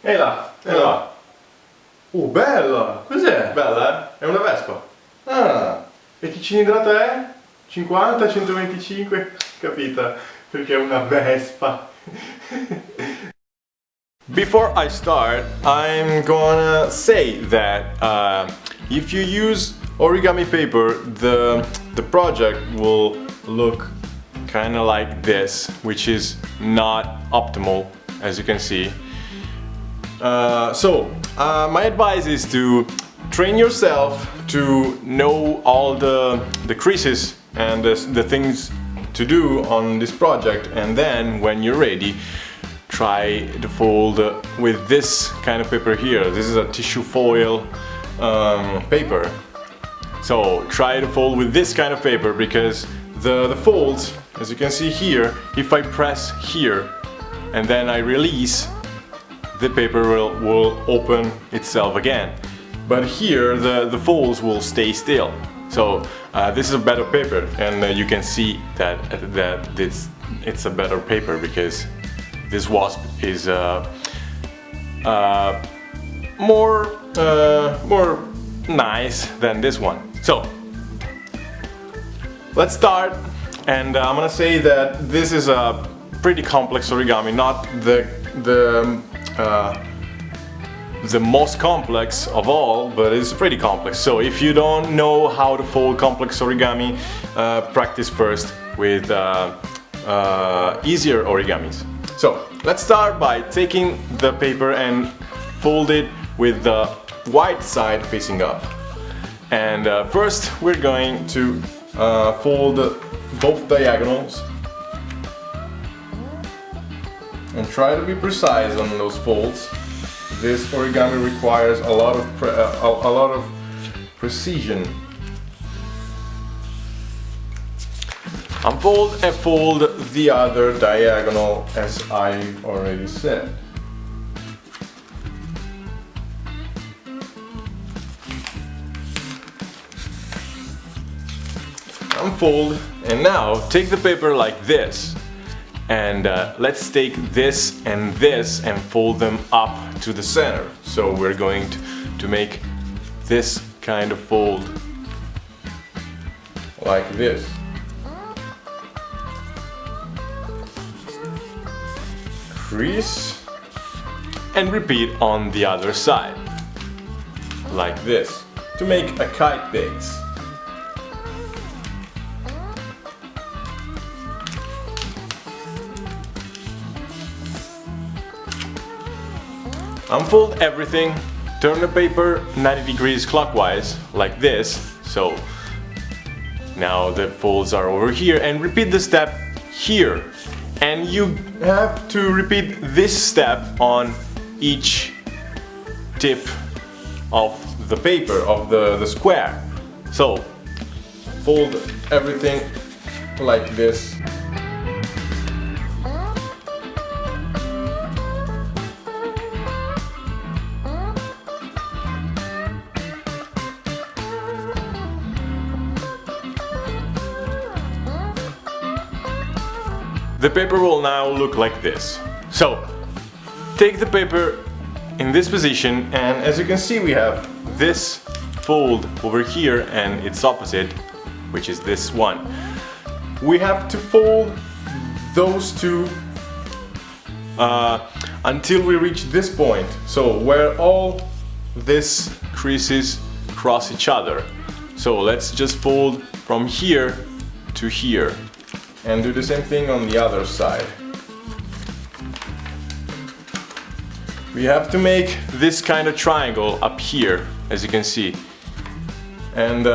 Ehi là, ehi là. Bella! Cos'è? Bella, eh? È una Vespa. Ah, e che cilindrata è? 50, 125? Capita, perché è una Vespa. Before I start, I'm gonna say that if you use origami paper, the project will look kind of like this, which is not optimal, as you can see. My advice is to train yourself to know all the creases and the things to do on this project, and then when you're ready, try to fold with this kind of paper here. This is a tissue foil paper. So try to fold with this kind of paper, because the folds, as you can see here, if I press here and then I release, the paper will open itself again. But here the folds will stay still. So this is a better paper, and you can see that it's a better paper because this Wasp is more nice than this one. So let's start, and I'm gonna say that this is a pretty complex origami, not the most complex of all, but it's pretty complex. So if you don't know how to fold complex origami, practice first with easier origamis. So let's start by taking the paper and fold it with the white side facing up. And first we're going to fold both diagonals and try to be precise on those folds. This origami requires a lot of precision. Unfold and fold the other diagonal, as I already said. Unfold, and now take the paper like this, and let's take this and fold them up to the center. So we're going to make this kind of fold like this. Crease and repeat on the other side like this to make a kite base. Unfold everything, turn the paper 90 degrees clockwise like this, so now the folds are over here, and repeat the step here. And you have to repeat this step on each tip of the paper, of the square. So fold everything like this. The paper will now look like this. So take the paper in this position, and as you can see, we have this fold over here and its opposite, which is this one. We have to fold those two until we reach this point, so where all these creases cross each other. So let's just fold from here to here, and do the same thing on the other side. We have to make this kind of triangle up here, as you can see. And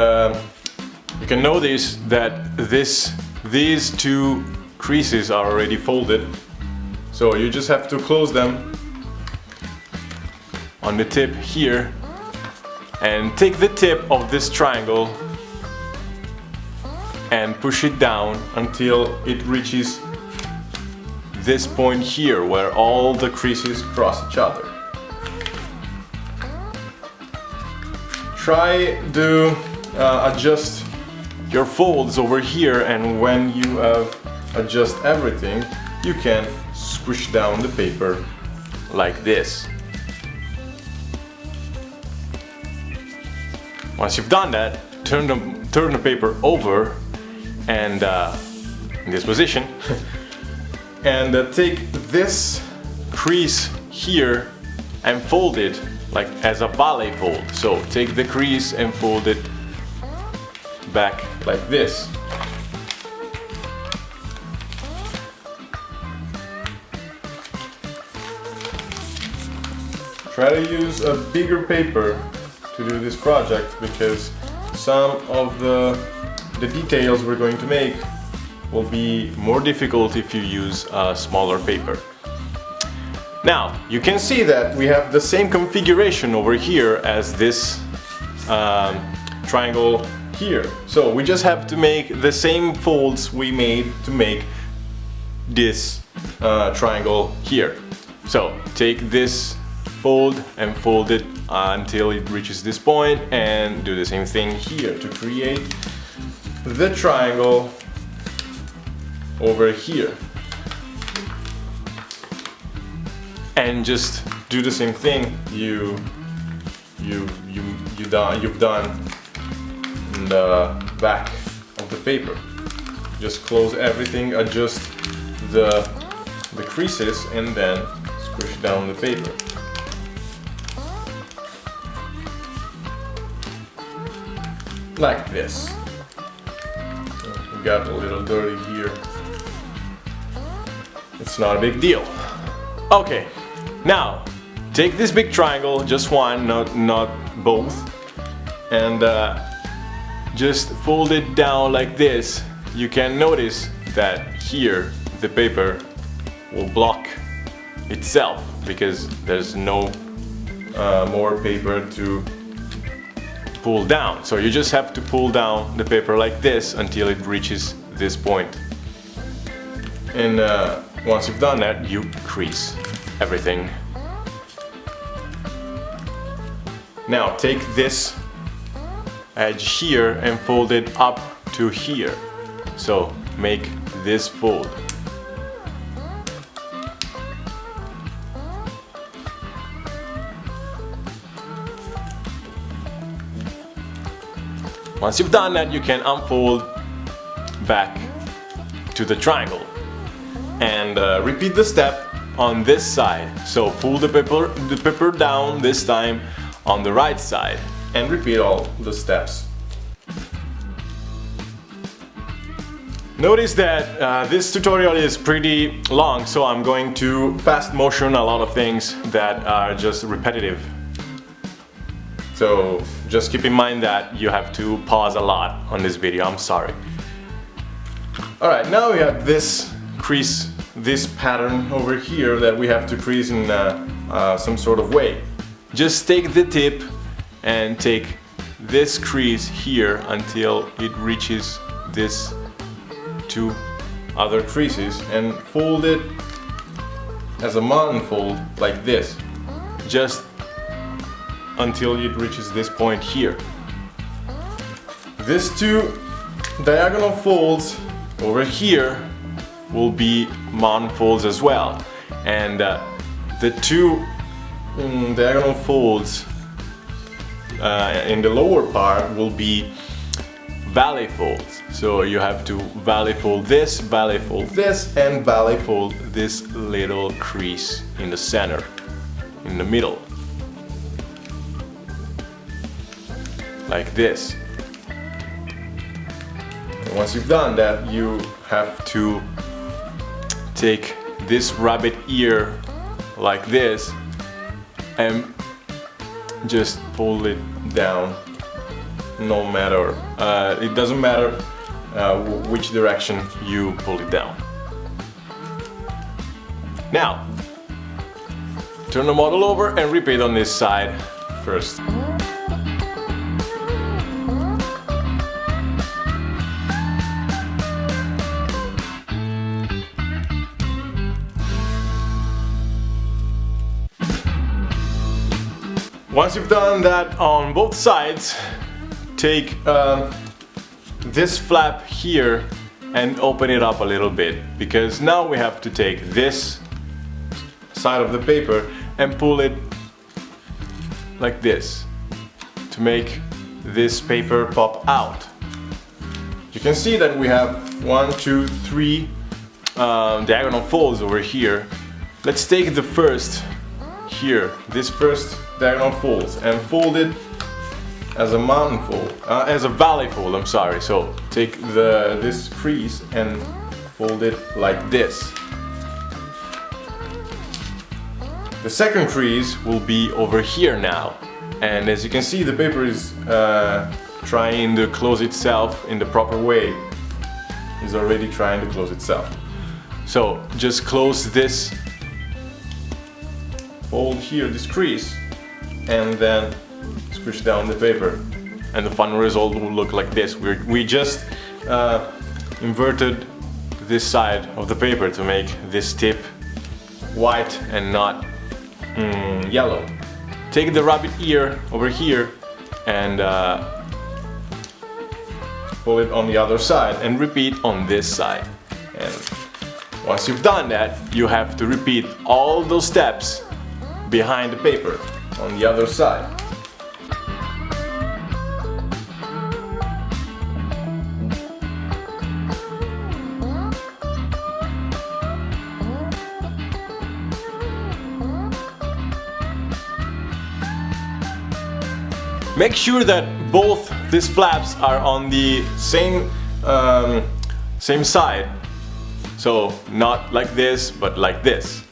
you can notice that these two creases are already folded. So you just have to close them on the tip here and take the tip of this triangle and push it down until it reaches this point here where all the creases cross each other. Try to adjust your folds over here, and when you have adjust everything, you can squish down the paper like this. Once you've done that, turn the paper over and in this position and take this crease here and fold it like as a ballet fold. So take the crease and fold it back like this. Try to use a bigger paper to do this project because some of the details we're going to make will be more difficult if you use a smaller paper. Now, you can see that we have the same configuration over here as this triangle here. So we just have to make the same folds we made to make this triangle here. So take this fold and fold it until it reaches this point and do the same thing here to create the triangle over here. And just do the same thing you've done in the back of the paper. Just close everything, adjust the creases and then squish down the paper. Like this. So we got a little dirty here. It's not a big deal. Okay, now take this big triangle, just one, not both, and just fold it down like this. You can notice that here the paper will block itself because there's no more paper to pull down. So you just have to pull down the paper like this until it reaches this point. And once you've done that, you crease everything. Now take this edge here and fold it up to here. So make this fold. Once you've done that, you can unfold back to the triangle and repeat the step on this side. So pull the paper down this time on the right side and repeat all the steps. Notice that this tutorial is pretty long, so I'm going to fast motion a lot of things that are just repetitive. So just keep in mind that you have to pause a lot on this video, I'm sorry. Alright, now we have this crease, this pattern over here that we have to crease in some sort of way. Just take the tip and take this crease here until it reaches this two other creases and fold it as a mountain fold like this. Just until it reaches this point here. These two diagonal folds over here will be mountain folds as well, and the two diagonal folds in the lower part will be valley folds. So you have to valley fold this, and valley fold this little crease in the center, in the middle. Like this. And once you've done that, you have to take this rabbit ear like this and just pull it down. No matter, it doesn't matter which direction you pull it down. Now, turn the model over and repeat on this side first. Once you've done that on both sides, take this flap here and open it up a little bit, because now we have to take this side of the paper and pull it like this to make this paper pop out. You can see that we have 1, 2, 3 diagonal folds over here. Let's take the first here, this first diagonal folds, and fold it as a mountain fold, as a valley fold, I'm sorry. So take this crease and fold it like this. The second crease will be over here now, and as you can see, the paper is trying to close itself in the proper way. It's already trying to close itself. So just close this fold here, this crease, and then squish down the paper, and the final result will look like this. We just inverted this side of the paper to make this tip white and not yellow. Take the rabbit ear over here and pull it on the other side and repeat on this side. And once you've done that, you have to repeat all those steps behind the paper on the other side. Make sure that both these flaps are on the same side. So not like this, but like this.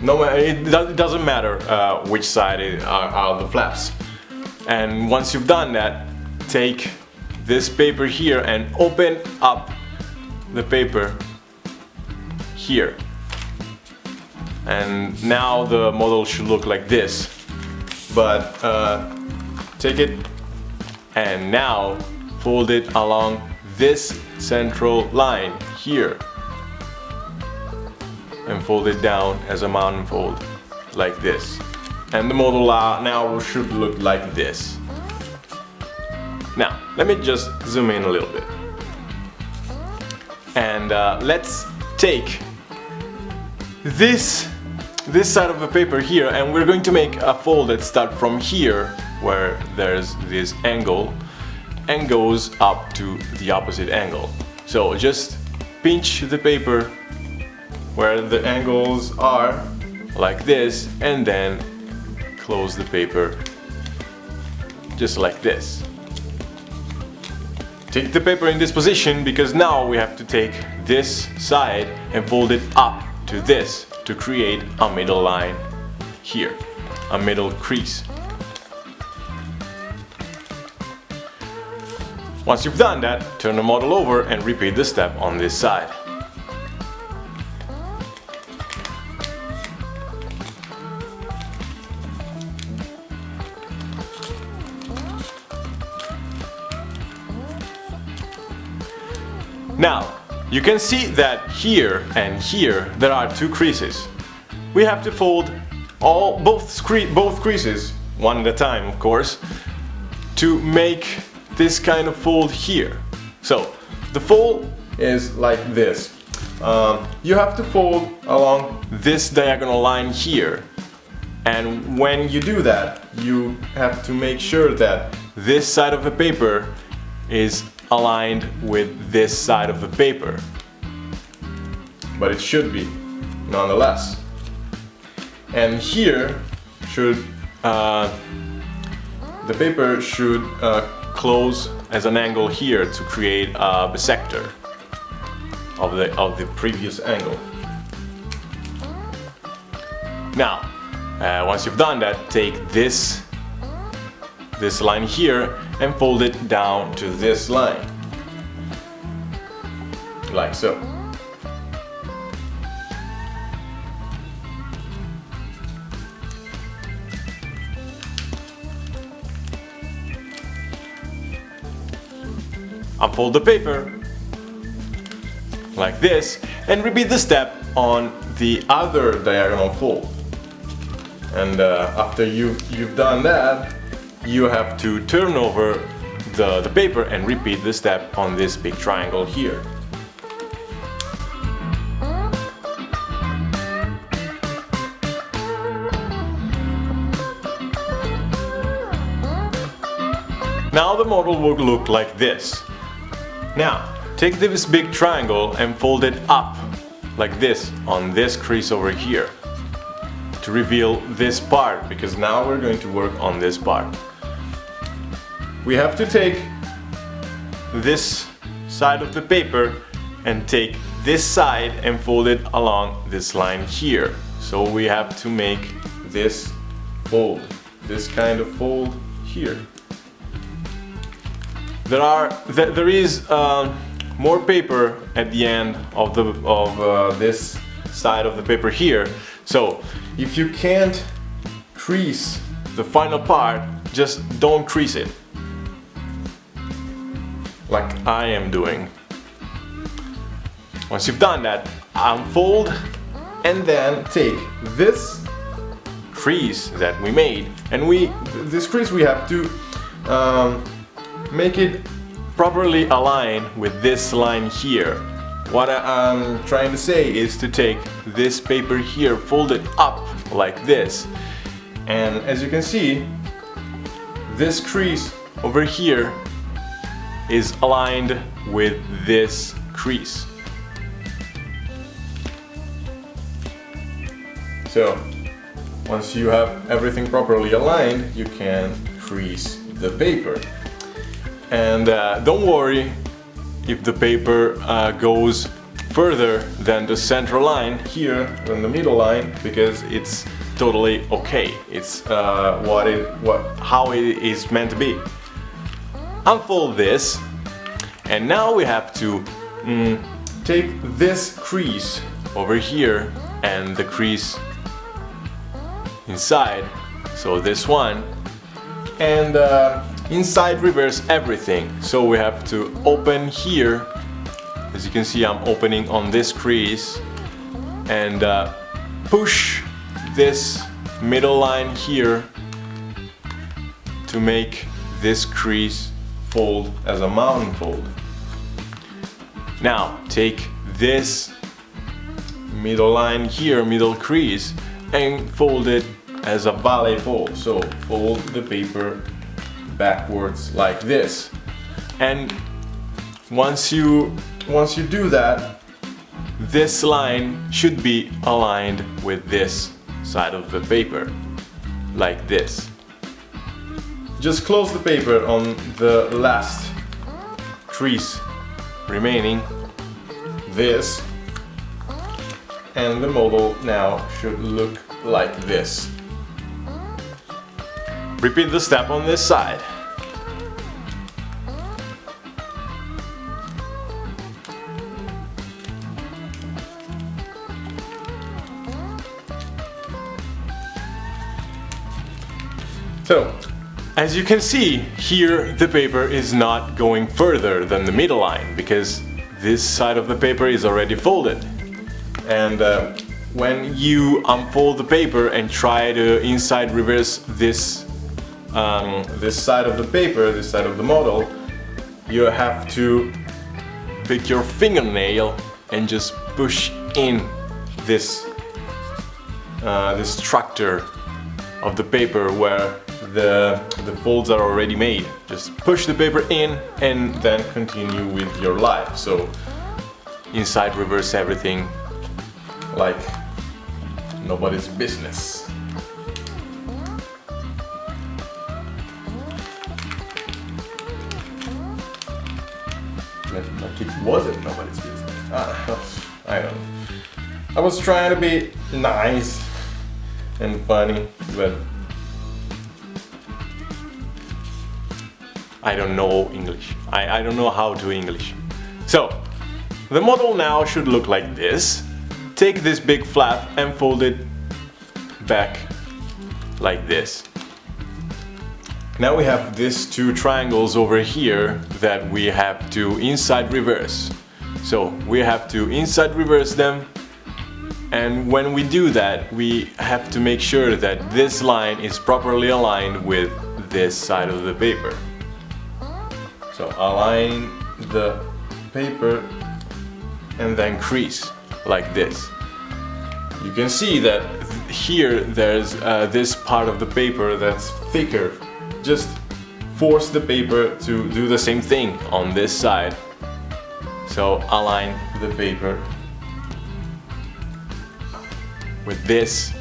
No, it doesn't matter which side are the flaps. And once you've done that, take this paper here and open up the paper here. And now the model should look like this. But take it and now fold it along this central line here and fold it down as a mountain fold like this, and the model now should look like this. Now let me just zoom in a little bit, and let's take this side of the paper here, and we're going to make a fold that starts from here where there's this angle and goes up to the opposite angle. So just pinch the paper where the angles are like this, and then close the paper just like this. Take the paper in this position because now we have to take this side and fold it up to this to create a middle line here, a middle crease. Once you've done that, turn the model over and repeat the step on this side. Now, you can see that here and here there are two creases. We have to fold both creases, one at a time of course, to make this kind of fold here. So the fold is like this. You have to fold along this diagonal line here, and when you do that you have to make sure that this side of the paper is aligned with this side of the paper, but it should be nonetheless. And here the paper should close as an angle here to create a bisector of the previous angle. Now, once you've done that, take this line here and fold it down to this line, like so. Unfold the paper like this and repeat the step on the other diagonal fold. And after you've done that, you have to turn over the paper and repeat the step on this big triangle here. Now the model will look like this. Now, take this big triangle and fold it up like this on this crease over here to reveal this part, because now we're going to work on this part. We have to take this side of the paper and take this side and fold it along this line here. So we have to make this fold, this kind of fold here. There is more paper at the end of this side of the paper here. So if you can't crease the final part, just don't crease it, like I am doing. Once you've done that, unfold and then take this crease that we made, and this crease we have to make it properly align with this line here. What I'm trying to say is to take this paper here, fold it up like this, and as you can see, this crease over here is aligned with this crease. So once you have everything properly aligned, you can crease the paper. And don't worry if the paper goes further than the center line here, than the middle line, because it's totally okay. It's how it is meant to be. Unfold this, and now we have to take this crease over here and the crease inside, so this one, and inside reverse everything. So we have to open here. As you can see, I'm opening on this crease, and push this middle line here to make this crease fold as a mountain fold. Now take this middle line here, middle crease, and fold it as a ballet fold. So fold the paper backwards like this. And once you do that, this line should be aligned with this side of the paper, like this. Just close the paper on the last crease remaining, this, and the model now should look like this. Repeat the step on this side. So, as you can see, here the paper is not going further than the middle line, because this side of the paper is already folded. And when you unfold the paper and try to inside reverse this side of the paper, this side of the model, you have to pick your fingernail and just push in this structure of the paper where the folds are already made. Just push the paper in and then continue with your life. So inside reverse everything like nobody's business. Like it wasn't nobody's business. I don't know. I was trying to be nice and funny, but I don't know English. I don't know how to English. So, the model now should look like this. Take this big flap and fold it back like this. Now we have these two triangles over here that we have to inside reverse. So we have to inside reverse them, and when we do that, we have to make sure that this line is properly aligned with this side of the paper. So align the paper and then crease like this. You can see that here there's this part of the paper that's thicker. Just force the paper to do the same thing on this side. So align the paper with this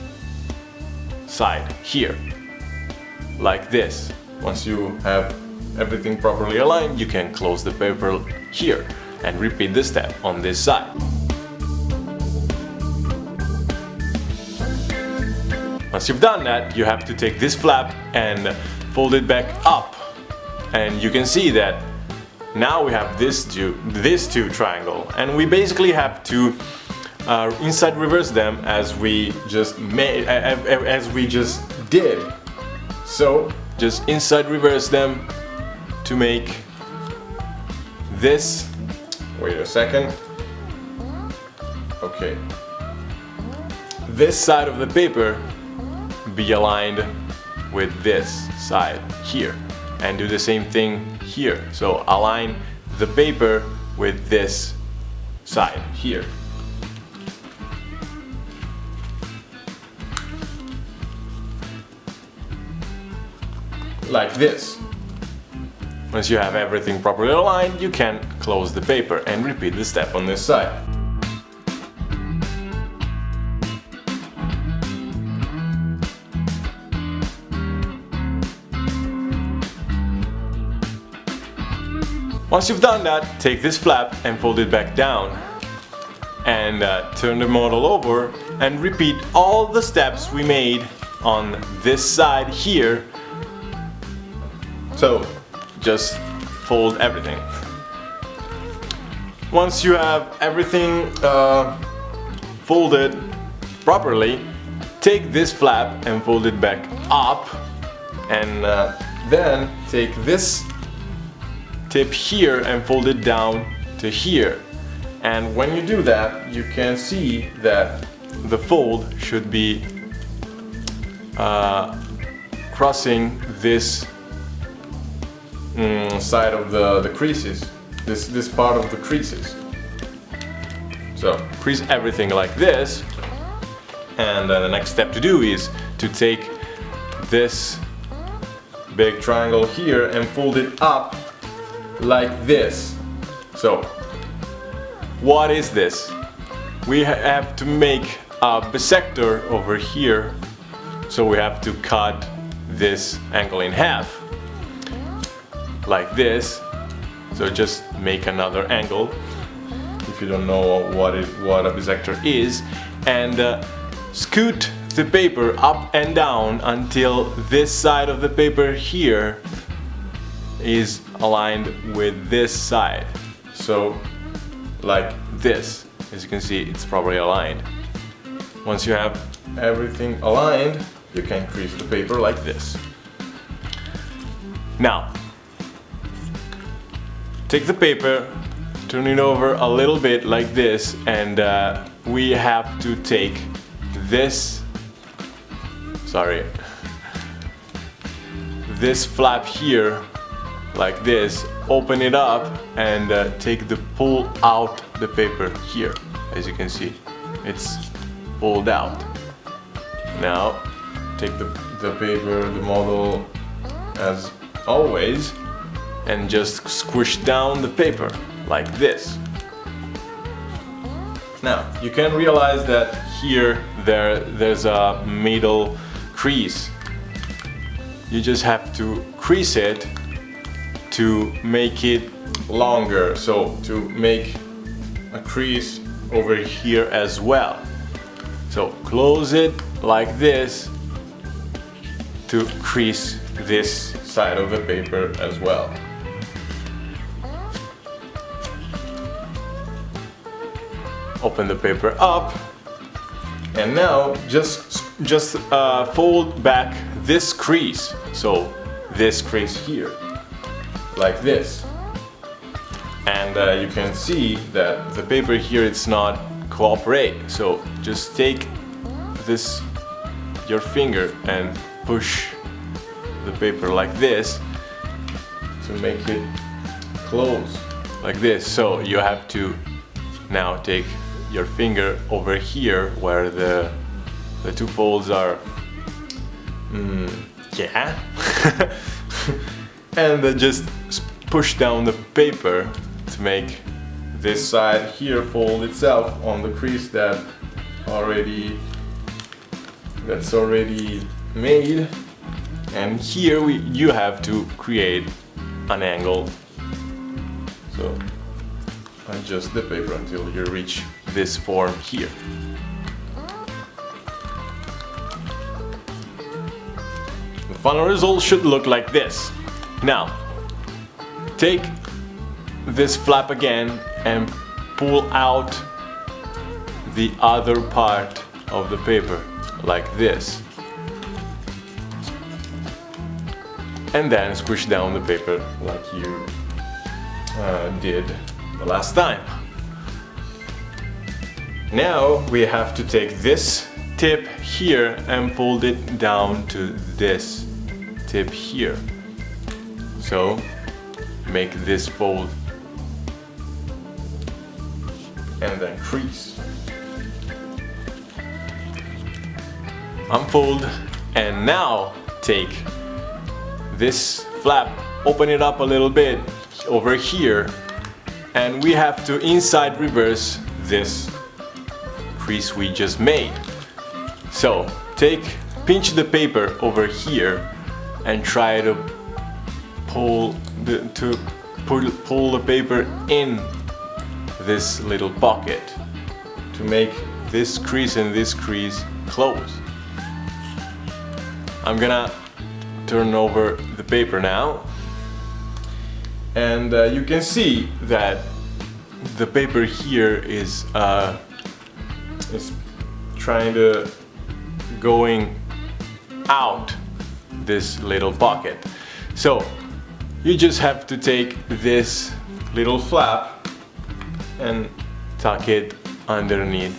side here, like this. Once you have everything properly aligned, you can close the paper here and repeat the step on this side. Once you've done that, you have to take this flap and fold it back up, and you can see that now we have these two triangles, and we basically have to inside reverse them as we just did. So just inside reverse them to make this. Wait a second. Okay. This side of the paper be aligned with this side here, and do the same thing here. So align the paper with this side here. Like this. Once you have everything properly aligned, you can close the paper and repeat the step on this side. Once you've done that, take this flap and fold it back down, and turn the model over and repeat all the steps we made on this side here. So just fold everything. Once you have everything folded properly, take this flap and fold it back up, and then take this tip here and fold it down to here. And when you do that, you can see that the fold should be crossing this side of the creases, this part of the creases. So crease everything like this, and the next step to do is to take this big triangle here and fold it up like this. So what is this? We have to make a bisector over here, so we have to cut this angle in half like this. So just make another angle if you don't know what a bisector is, and scoot the paper up and down until this side of the paper here is aligned with this side. So like this. As you can see, it's properly aligned. Once you have everything aligned, you can crease the paper like this. Now take the paper, turn it over a little bit like this, and we have to take this, this flap here like this, open it up, and pull out the paper here. As you can see, it's pulled out. Now take the paper, the model as always, and just squish down the paper like this. Now you can realize that here there's a middle crease. You just have to crease it to make it longer, so to make a crease over here as well. So close it like this to crease this side of the paper as well. Open the paper up, and now just fold back this crease, so this crease here, like this. And you can see that the paper here, it's not cooperate, so just take your finger and push the paper like this to make it close like this. So you have to now take your finger over here where the two folds are, and then just push down the paper to make this side here fold itself on the crease that's already made, and here you have to create an angle. So adjust the paper until you reach this form here. The final result should look like this. Now, take this flap again and pull out the other part of the paper, like this. And then squish down the paper like you did the last time. Now we have to take this tip here and fold it down to this tip here. So make this fold and then crease. Unfold, and now take this flap, open it up a little bit over here, and we have to inside reverse this crease we just made. So pinch the paper over here and try to pull the paper in this little pocket to make this crease and this crease close. I'm gonna turn over the paper now, and you can see that the paper here is trying to going out this little pocket. So you just have to take this little flap and tuck it underneath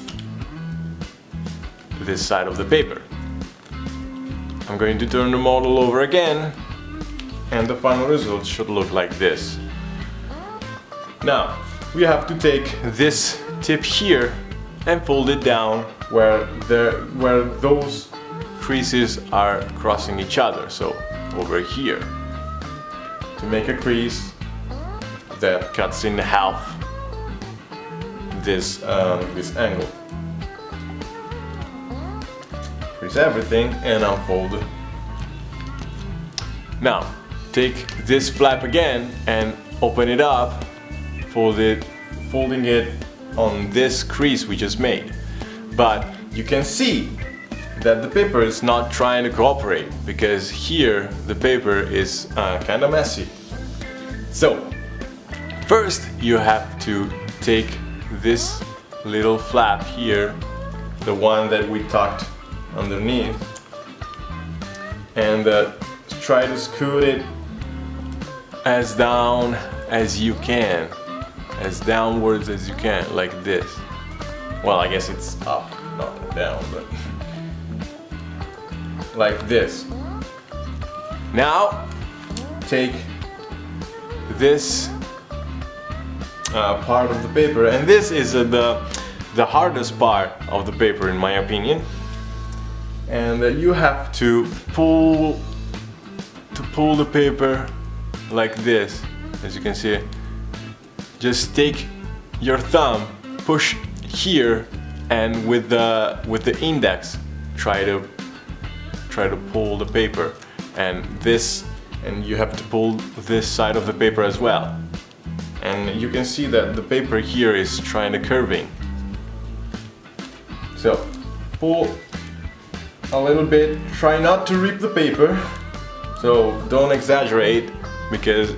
this side of the paper. I'm going to turn the model over again, and the final result should look like this. Now we have to take this tip here and fold it down where those creases are crossing each other, so over here, to make a crease that cuts in half this angle. Crease everything and unfold. Now take this flap again and open it up, folding it on this crease we just made. But you can see that the paper is not trying to cooperate, because here the paper is kind of messy. So first you have to take this little flap here, the one that we tucked underneath, and try to scoot it as down as you can, as downwards as you can, like this. Well, I guess it's up, not down, but like this. Now take this part of the paper, and this is the hardest part of the paper in my opinion, and you have to pull the paper like this. As you can see, just take your thumb, push here, and with the index try to pull the paper, and you have to pull this side of the paper as well. And you can see that the paper here is trying to curving. So pull a little bit, try not to rip the paper, so don't exaggerate, because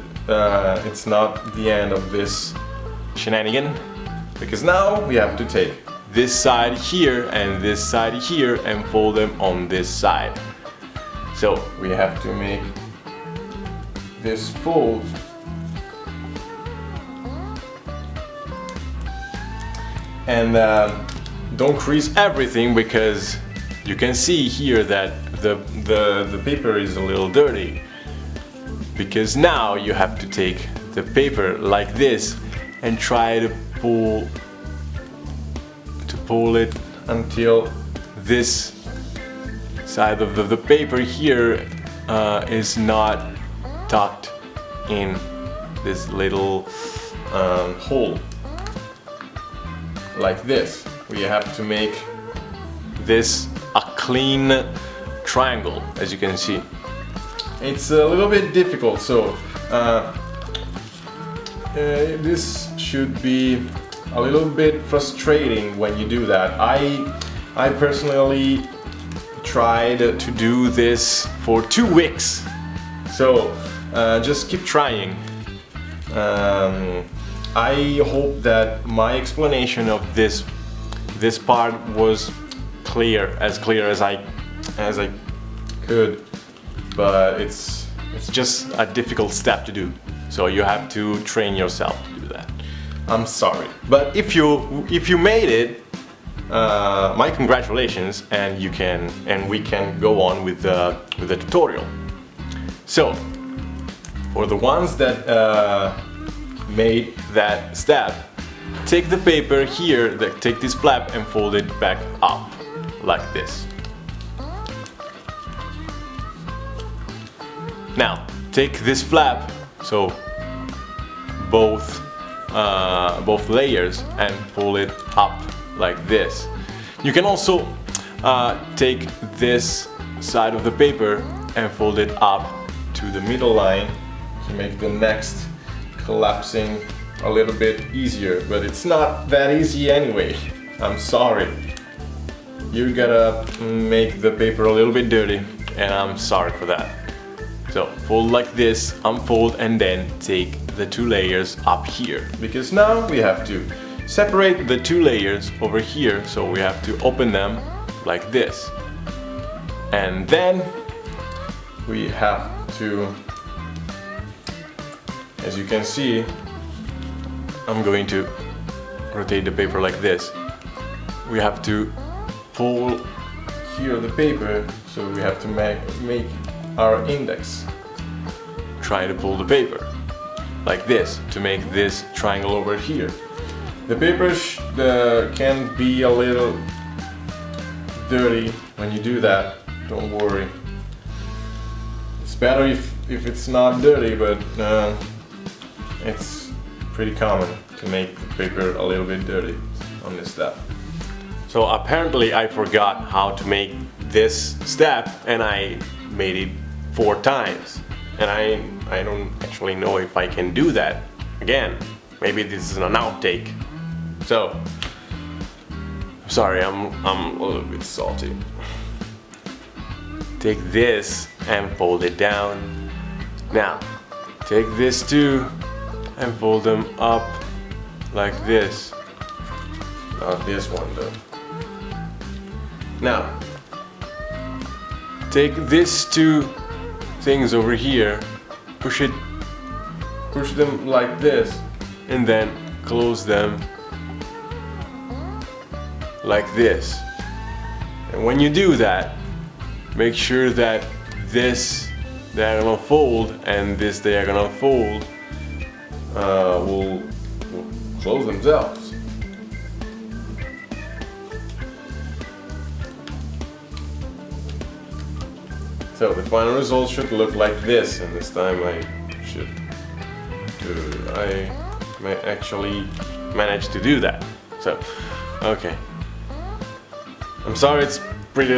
it's not the end of this shenanigan. Because now we have to take this side here and this side here and fold them on this side. So we have to make this fold and don't crease everything, because you can see here that the paper is a little dirty, because now you have to take the paper like this and try to pull it until this side of the paper here is not tucked in this little hole, like this. We have to make this a clean triangle, as you can see. It's a little bit difficult, so this should be a little bit frustrating when you do that. I personally tried to do this for 2 weeks, so just keep trying. I hope that my explanation of this part was clear as I could, but it's just a difficult step to do, so you have to train yourself to do that. I'm sorry, but if you made it, my congratulations, and we can go on with the tutorial. So for the ones that made that step, take the paper here, take this flap and fold it back up like this. Now take this flap, so both layers, and pull it up like this. You can also take this side of the paper and fold it up to the middle line to make the next collapsing a little bit easier, but it's not that easy anyway. I'm sorry. You gotta make the paper a little bit dirty, and I'm sorry for that. So fold like this, unfold, and then take the 2 layers up here, because now we have to separate the 2 layers over here, so we have to open them like this. And then we have to, as you can see, I'm going to rotate the paper like this. We have to pull here the paper, so we have to make our index. Try to pull the paper like this to make this triangle over here. The paper can be a little dirty when you do that. Don't worry. It's better if it's not dirty, but it's pretty common to make the paper a little bit dirty on this step. So apparently I forgot how to make this step, and I made it 4 times. And I don't actually know if I can do that again. Maybe this is an outtake. So, sorry, I'm a little bit salty. Take this and fold it down. Now, take this too and fold them up like this. Not this one though. Now, take these 2 things over here, push them like this, and then close them like this. And when you do that, make sure that this diagonal fold and this diagonal fold will close themselves. So the final result should look like this, and this time I may actually manage to do that. So, okay. I'm sorry, it's pretty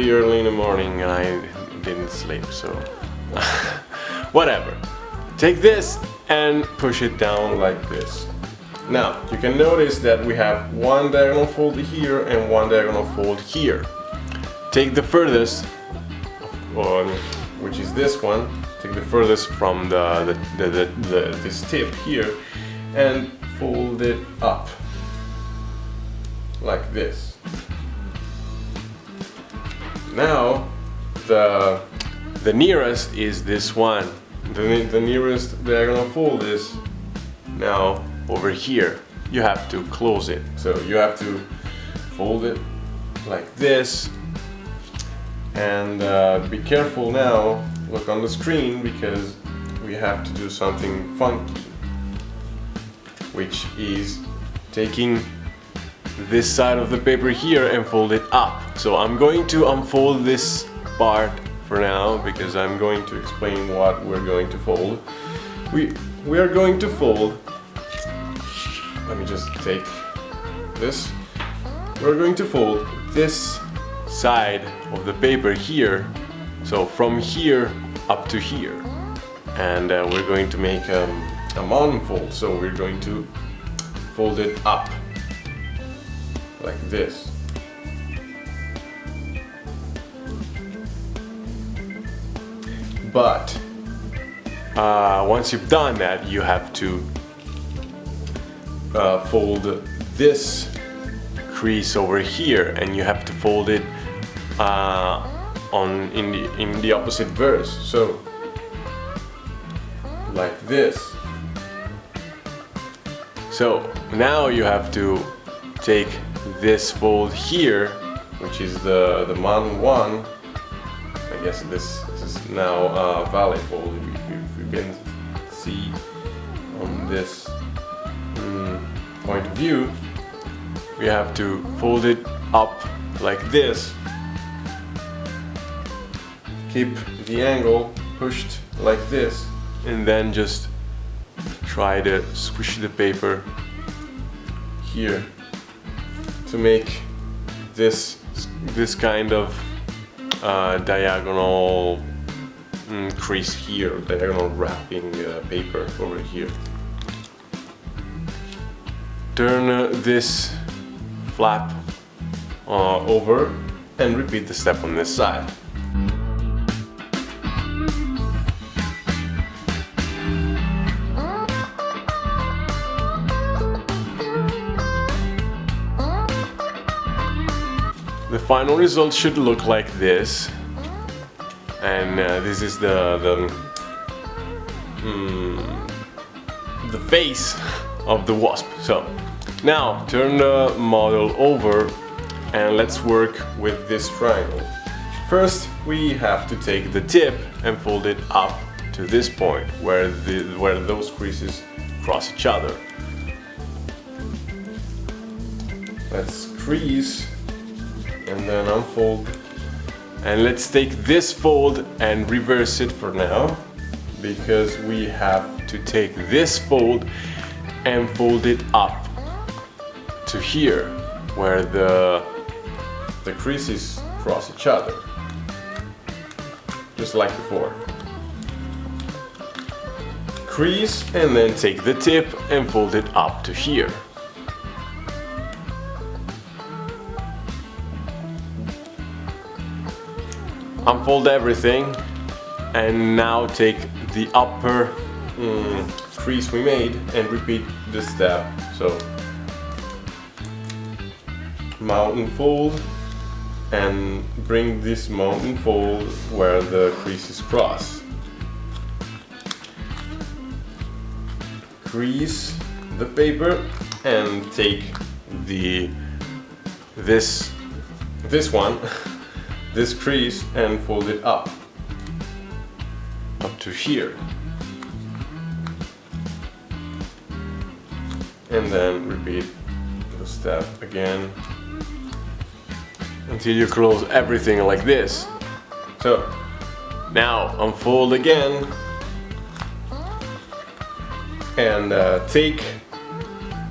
early in the morning and I didn't sleep, so whatever. Take this and push it down like this. Now, you can notice that we have 1 diagonal fold here and 1 diagonal fold here. Take the furthest, which is this one, take the furthest from this tip here and fold it up like this. Now the nearest is this one. The nearest diagonal fold is now over here. You have to close it. So you have to fold it like this. And be careful now, look on the screen, because we have to do something funky, which is taking this side of the paper here and fold it up. So I'm going to unfold this part for now because I'm going to explain what we're going to fold. We are going to fold, let me just take this. We're going to fold this side of the paper here, so from here up to here, and we're going to make a mountain fold, so we're going to fold it up like this. But once you've done that, you have to fold this crease over here, and you have to fold it in the opposite verse, so like this. So now you have to take this fold here, which is the mountain one. I guess this is now a valley fold, if you can see on this point of view. We have to fold it up like this, keep the angle pushed like this, and then just try to squish the paper here to make this kind of diagonal crease here, diagonal wrapping paper over here. Turn this flap over and repeat the step on this side. The final result should look like this, and this is the face of the wasp. So now turn the model over and let's work with this triangle. First we have to take the tip and fold it up to this point where those creases cross each other. Let's crease and then unfold, and let's take this fold and reverse it for now, because we have to take this fold and fold it up to here where the creases cross each other, just like before. Crease and then take the tip and fold it up to here. Unfold everything, and now take the upper crease we made and repeat this step. So mountain fold, and bring this mountain fold where the creases cross. Crease the paper and take this one this crease and fold it up to here, and then repeat the step again until you close everything like this. So now unfold again and take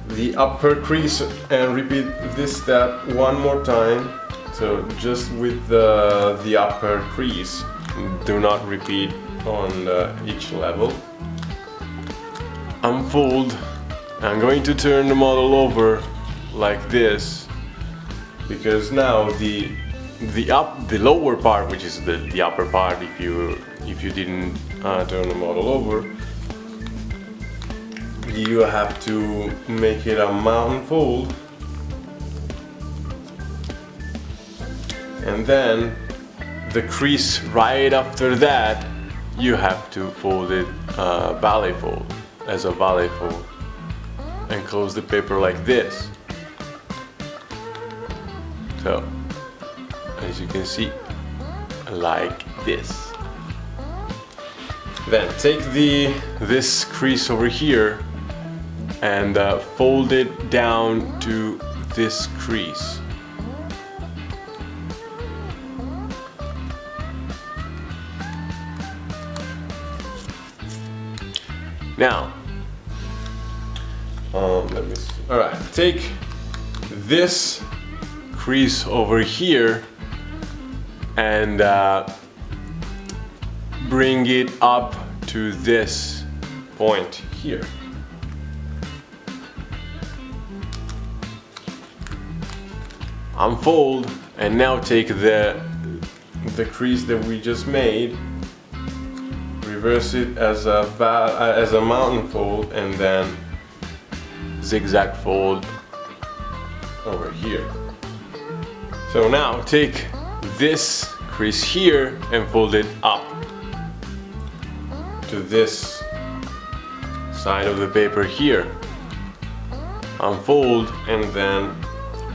the upper crease and repeat this step one more time. So just with the upper crease, do not repeat on each level. Unfold. I'm going to turn the model over like this, because now the lower part, which is the upper part, if you didn't turn the model over, you have to make it a mountain fold. And then the crease right after that, you have to fold it valley fold, as a valley fold, and close the paper like this. So, as you can see, like this. Then take this crease over here and fold it down to this crease. Now, let me see. All right, take this crease over here and bring it up to this point here. Unfold, and now take the crease that we just made, reverse it as a mountain fold, and then zigzag fold over here. So now take this crease here and fold it up to this side of the paper here. Unfold and then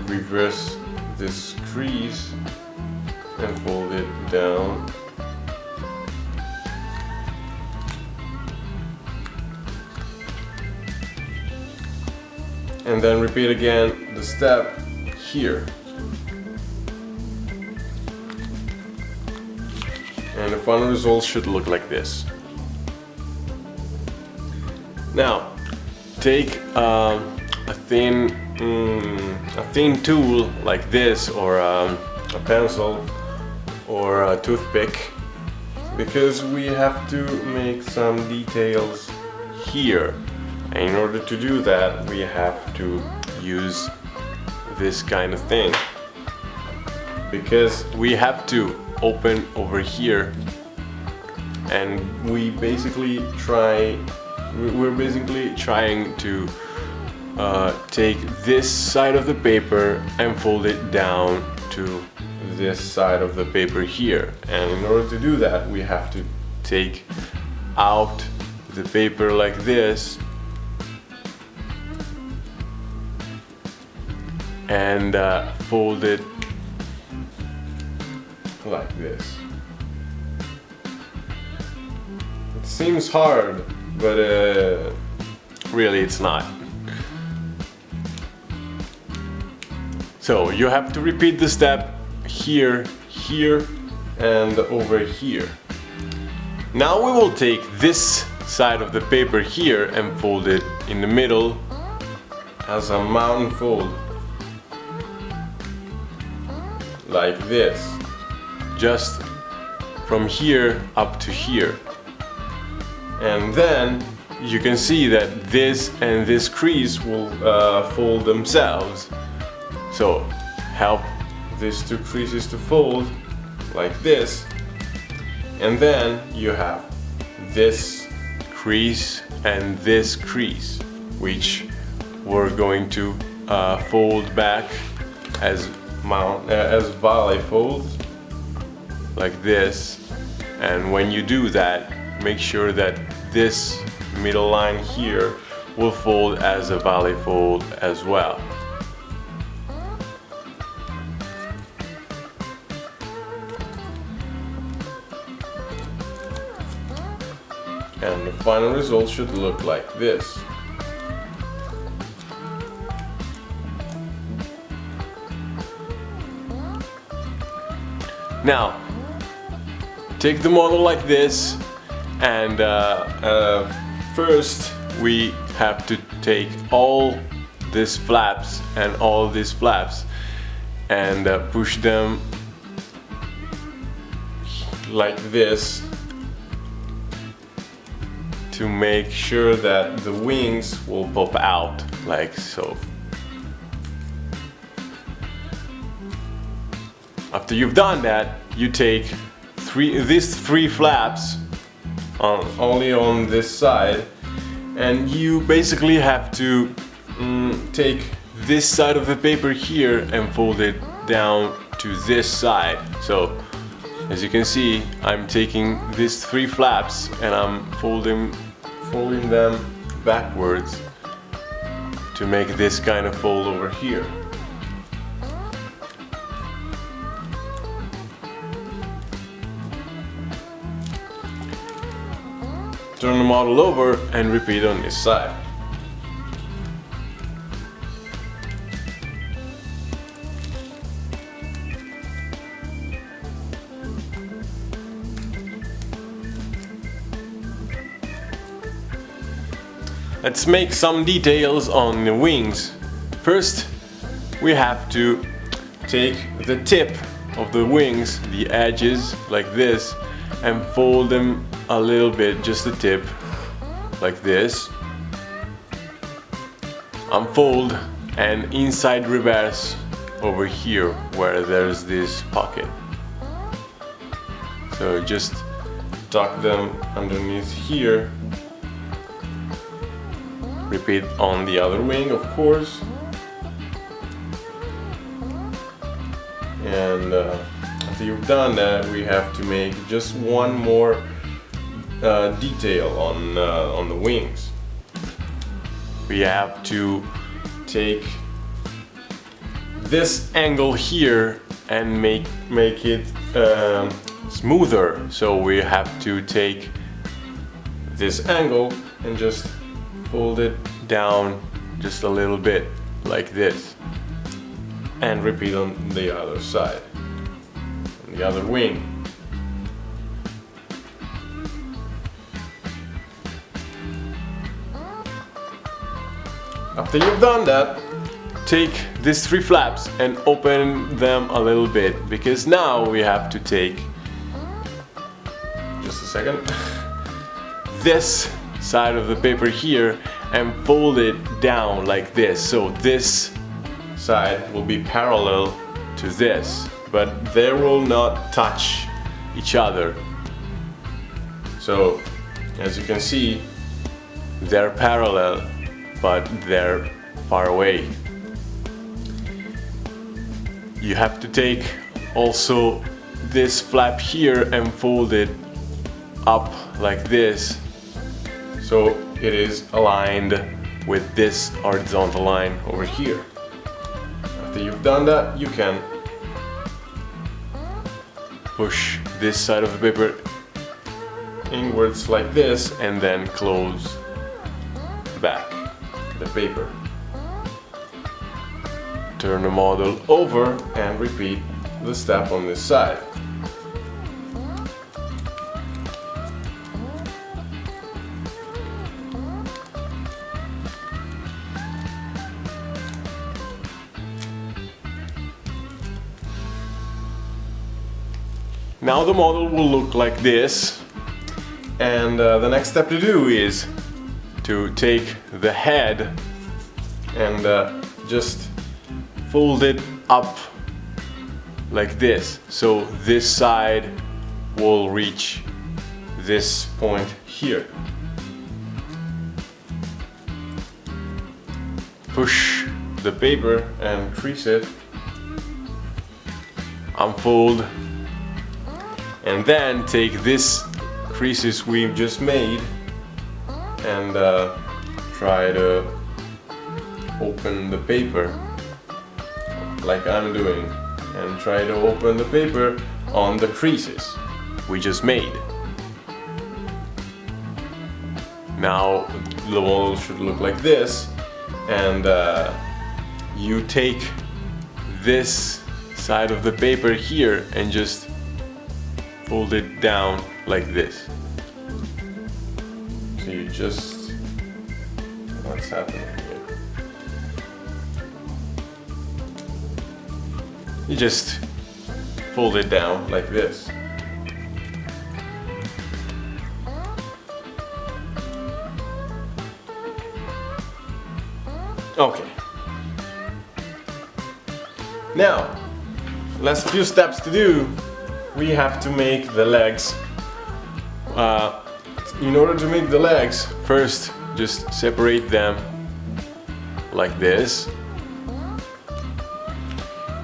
reverse this crease and fold it down. And then repeat again the step here. And the final result should look like this. Now, take a thin tool like this, or a pencil, or a toothpick, because we have to make some details here. And in order to do that, we have to use this kind of thing, because we have to open over here, and we're basically trying to take this side of the paper and fold it down to this side of the paper here. And in order to do that, we have to take out the paper like this and fold it like this. It seems hard, but really it's not. So you have to repeat the step here, here, and over here. Now we will take this side of the paper here and fold it in the middle as a mountain fold, like this, just from here up to here. And then you can see that this and this crease will fold themselves. So help these two creases to fold like this, and then you have this crease and this crease, which we're going to fold back as valley folds like this. And when you do that, make sure that this middle line here will fold as a valley fold as well. And the final result should look like this. Now, take the model like this, and first we have to take all these flaps and all these flaps and push them like this to make sure that the wings will pop out like so. After you've done that, you take these three flaps only on this side, and you basically have to take this side of the paper here and fold it down to this side. So as you can see, I'm taking these three flaps and I'm folding them backwards to make this kind of fold over here. Turn the model over and repeat on this side. let's make some details on the wings. First, we have to take the tip of the wings, the edges, like this, and fold them a little bit, just the tip, like this. Unfold and inside reverse over here where there's this pocket. So just tuck them underneath here. Repeat on the other wing, of course. And after you've done that, we have to make just one more detail on the wings. We have to take this angle here and make it smoother. So we have to take this angle and just fold it down just a little bit, like this. And repeat on the other side, on the other wing. After you've done that, take these three flaps and open them a little bit, because now we have to take, just a second, this side of the paper here and fold it down like this. So this side will be parallel to this, but they will not touch each other. So as you can see, they're parallel, but they're far away. You have to take also this flap here and fold it up like this, so it is aligned with this horizontal line over here. After you've done that, you can push this side of the paper inwards like this and then close back the paper. Turn the model over and repeat the step on this side. Now the model will look like this, and the next step to do is to take the head and just fold it up like this, so this side will reach this point here. Push the paper and crease it, unfold, and then take this creases we've just made and try to open the paper like I'm doing, and try to open the paper on the creases we just made. Now the model should look like this, and you take this side of the paper here and just fold it down like this. So you just, what's happening here? You just fold it down like this. Okay. Now, last few steps to do. We have to make the legs. In order to make the legs, first just separate them like this,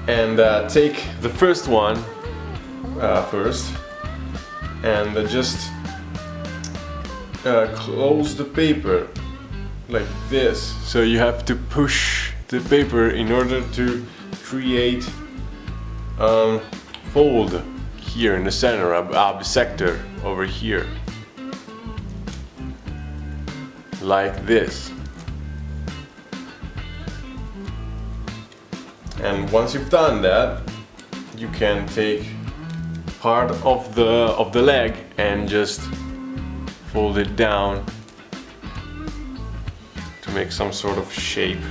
and take the first one first, and just close the paper like this. So you have to push the paper in order to create fold here in the center, a bisector over here, like this. And once you've done that, you can take part of the leg and just fold it down make some sort of shape.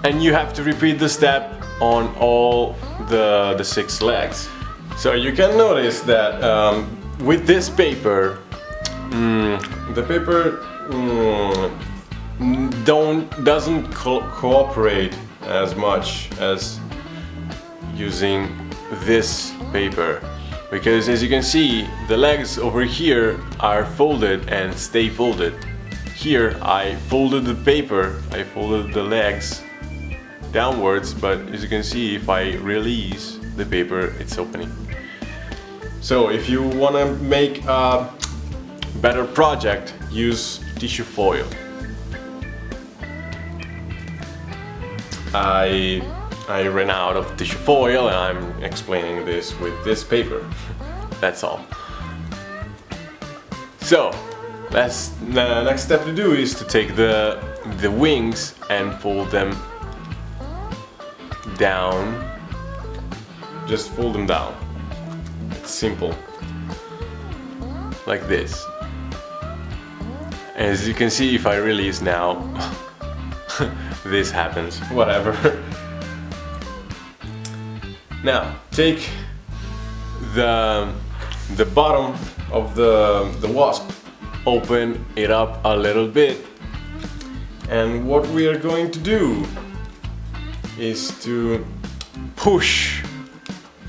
And you have to repeat the step on all the 6 legs. So you can notice that with this paper, the paper doesn't cooperate as much as using this paper, because as you can see, the legs over here are folded and stay folded. Here I folded the paper, I folded the legs downwards, but as you can see, if I release the paper, it's opening. So if you want to make a better project, use tissue foil. I ran out of tissue foil and I'm explaining this with this paper. That's all. So the next step to do is to take the wings and fold them down. Just fold them down. It's simple. Like this. As you can see, if I release now, this happens. Whatever. Now take the bottom of the wasp, open it up a little bit, and what we are going to do is to push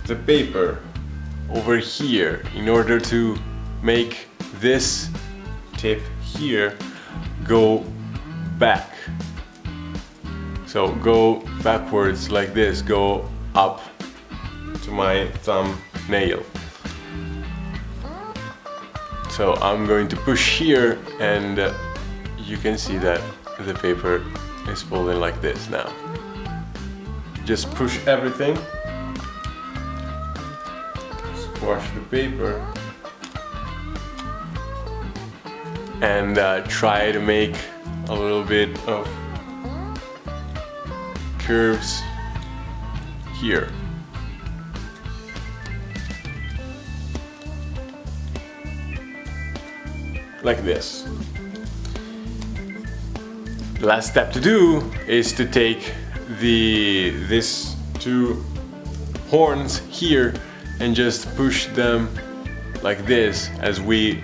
the paper over here in order to make this tip here go back. So go backwards like this, go up to my thumbnail. So I'm going to push here, and you can see that the paper is folding like this now. Just push everything, squash the paper, and try to make a little bit of curves here. Like this. The last step to do is to take these 2 horns here and just push them like this, as we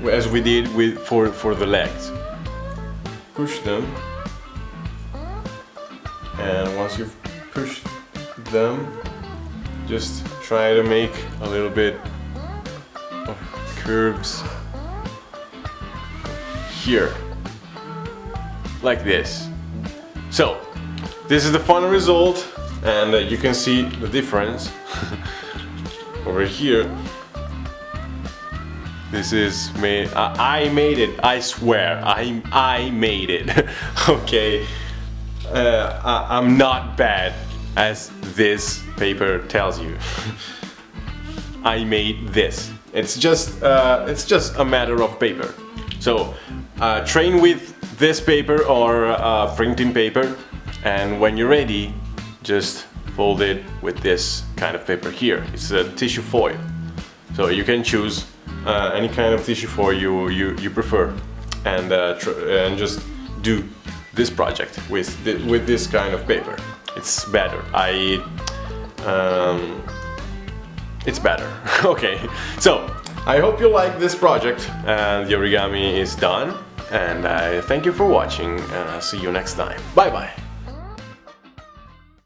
did for the legs. Push them, and once you've pushed them, just try to make a little bit of curves here, like this. So this is the final result, and you can see the difference over here. This is made. I made it. I swear, I made it. Okay, I'm not bad as this paper tells you. I made this. It's just a matter of paper. So train with this paper or printing paper, and when you're ready, just fold it with this kind of paper here. It's a tissue foil, so you can choose any kind of tissue foil you prefer, and just do this project with this kind of paper. It's better. It's better. Okay, so I hope you like this project. The origami is done, and I thank you for watching, and I'll see you next time. Bye bye.